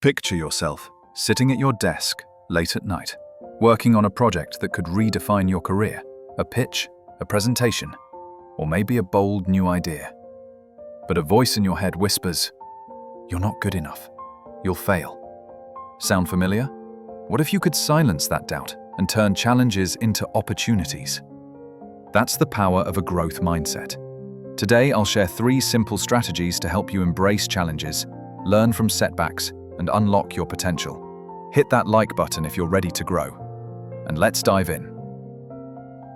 Picture yourself sitting at your desk late at night, working on a project that could redefine your career, a pitch, a presentation, or maybe a bold new idea. But a voice in your head whispers, "You're not good enough. You'll fail." Sound familiar? What if you could silence that doubt and turn challenges into opportunities? That's the power of a growth mindset. Today, I'll share 3 simple strategies to help you embrace challenges, learn from setbacks, and unlock your potential. Hit that like button if you're ready to grow. And let's dive in.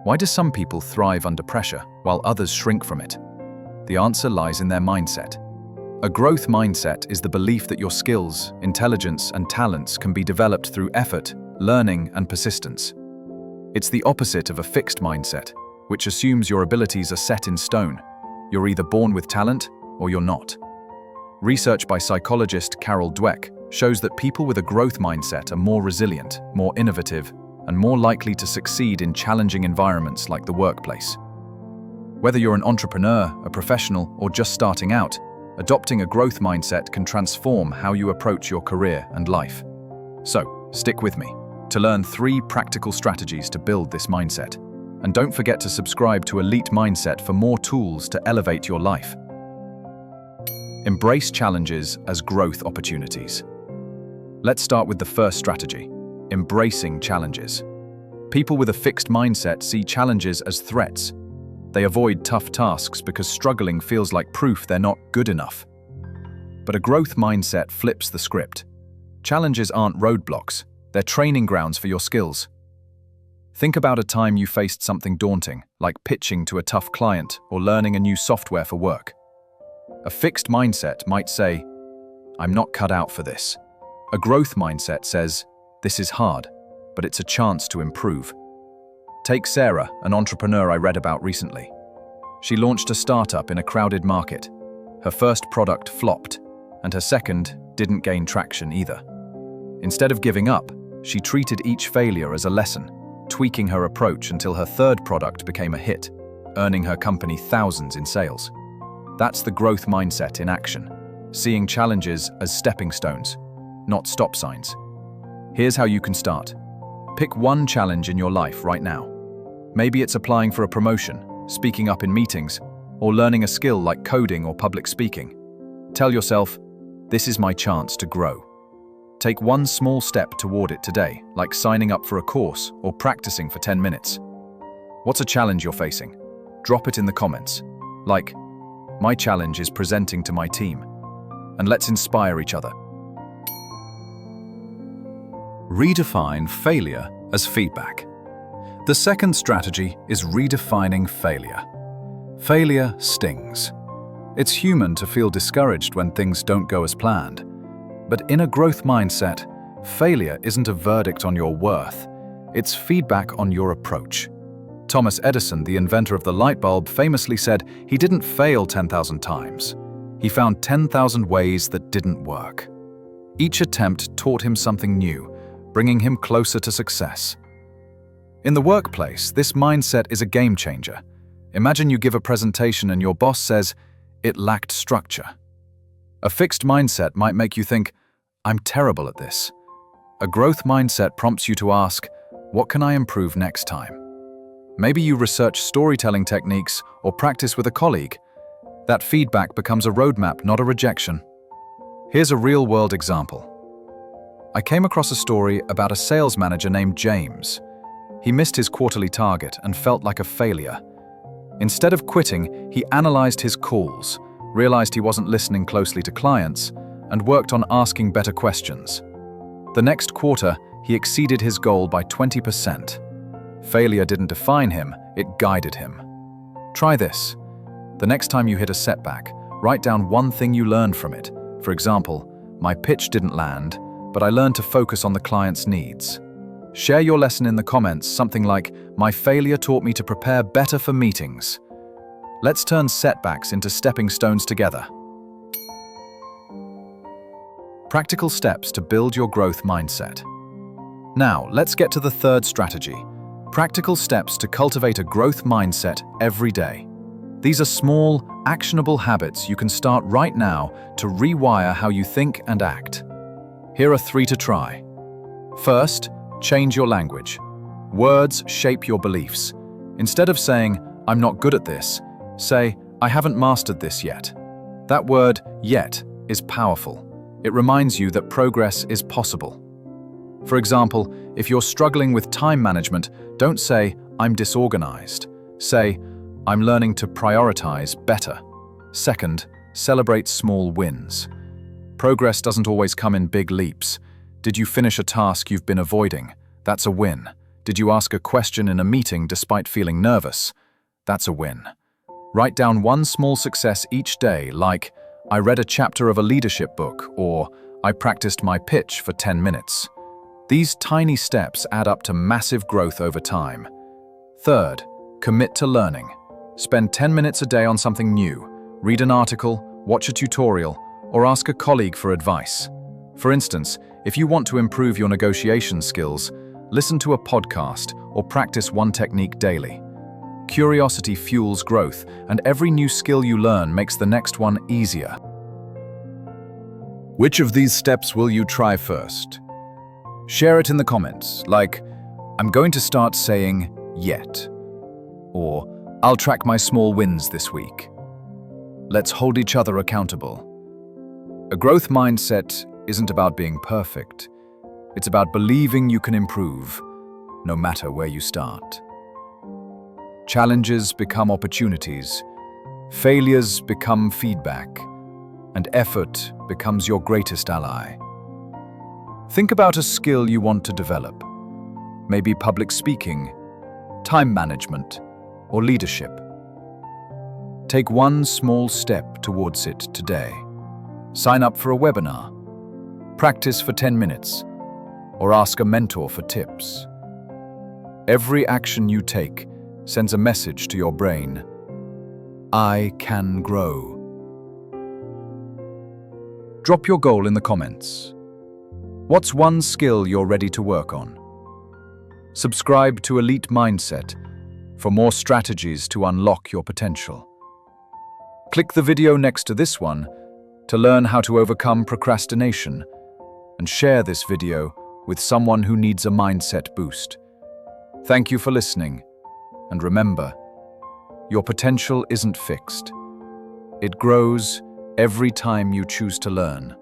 Why do some people thrive under pressure while others shrink from it? The answer lies in their mindset. A growth mindset is the belief that your skills, intelligence, and talents can be developed through effort, learning, and persistence. It's the opposite of a fixed mindset, which assumes your abilities are set in stone. You're either born with talent or you're not. Research by psychologist Carol Dweck shows that people with a growth mindset are more resilient, more innovative, and more likely to succeed in challenging environments like the workplace. Whether you're an entrepreneur, a professional, or just starting out, adopting a growth mindset can transform how you approach your career and life. So, stick with me to learn 3 practical strategies to build this mindset. And don't forget to subscribe to Elite Mindset for more tools to elevate your life. Embrace challenges as growth opportunities. Let's start with the first strategy, embracing challenges. People with a fixed mindset see challenges as threats. They avoid tough tasks because struggling feels like proof they're not good enough. But a growth mindset flips the script. Challenges aren't roadblocks, they're training grounds for your skills. Think about a time you faced something daunting, like pitching to a tough client or learning a new software for work. A fixed mindset might say, "I'm not cut out for this." A growth mindset says, "This is hard, but it's a chance to improve." Take Sarah, an entrepreneur I read about recently. She launched a startup in a crowded market. Her first product flopped, and her second didn't gain traction either. Instead of giving up, she treated each failure as a lesson, tweaking her approach until her third product became a hit, earning her company thousands in sales. That's the growth mindset in action, seeing challenges as stepping stones, not stop signs. Here's how you can start. Pick one challenge in your life right now. Maybe it's applying for a promotion, speaking up in meetings, or learning a skill like coding or public speaking. Tell yourself, "This is my chance to grow." Take one small step toward it today, like signing up for a course or practicing for 10 minutes. What's a challenge you're facing? Drop it in the comments. Like, "My challenge is presenting to my team." And let's inspire each other. Redefine failure as feedback. The second strategy is redefining failure. Failure stings. It's human to feel discouraged when things don't go as planned. But in a growth mindset, failure isn't a verdict on your worth, it's feedback on your approach. Thomas Edison, the inventor of the light bulb, famously said he didn't fail 10,000 times. He found 10,000 ways that didn't work. Each attempt taught him something new, bringing him closer to success. In the workplace, this mindset is a game changer. Imagine you give a presentation and your boss says, "It lacked structure." A fixed mindset might make you think, "I'm terrible at this." A growth mindset prompts you to ask, "What can I improve next time?" Maybe you research storytelling techniques or practice with a colleague. That feedback becomes a roadmap, not a rejection. Here's a real-world example. I came across a story about a sales manager named James. He missed his quarterly target and felt like a failure. Instead of quitting, he analyzed his calls, realized he wasn't listening closely to clients, and worked on asking better questions. The next quarter, he exceeded his goal by 20%. Failure didn't define him, it guided him. Try this. The next time you hit a setback, write down one thing you learned from it. For example, "My pitch didn't land, but I learned to focus on the client's needs." Share your lesson in the comments, something like, "My failure taught me to prepare better for meetings." Let's turn setbacks into stepping stones together. Practical steps to build your growth mindset. Now, let's get to the third strategy. Practical steps to cultivate a growth mindset every day. These are small, actionable habits you can start right now to rewire how you think and act. Here are 3 to try. First, change your language. Words shape your beliefs. Instead of saying, "I'm not good at this," say, "I haven't mastered this yet." That word, yet, is powerful. It reminds you that progress is possible. For example, if you're struggling with time management, don't say, "I'm disorganized." Say, "I'm learning to prioritize better." Second, celebrate small wins. Progress doesn't always come in big leaps. Did you finish a task you've been avoiding? That's a win. Did you ask a question in a meeting despite feeling nervous? That's a win. Write down one small success each day, like, "I read a chapter of a leadership book," or "I practiced my pitch for 10 minutes. These tiny steps add up to massive growth over time. Third, commit to learning. Spend 10 minutes a day on something new. Read an article, watch a tutorial, or ask a colleague for advice. For instance, if you want to improve your negotiation skills, listen to a podcast or practice one technique daily. Curiosity fuels growth, and every new skill you learn makes the next one easier. Which of these steps will you try first? Share it in the comments, like, "I'm going to start saying yet," or "I'll track my small wins this week." Let's hold each other accountable. A growth mindset isn't about being perfect. It's about believing you can improve, no matter where you start. Challenges become opportunities, failures become feedback, and effort becomes your greatest ally. Think about a skill you want to develop. Maybe public speaking, time management, or leadership. Take one small step towards it today. Sign up for a webinar, practice for 10 minutes, or ask a mentor for tips. Every action you take sends a message to your brain: I can grow. Drop your goal in the comments. What's one skill you're ready to work on? Subscribe to Elite Mindset for more strategies to unlock your potential. Click the video next to this one to learn how to overcome procrastination, and share this video with someone who needs a mindset boost. Thank you for listening, and remember, your potential isn't fixed. It grows every time you choose to learn.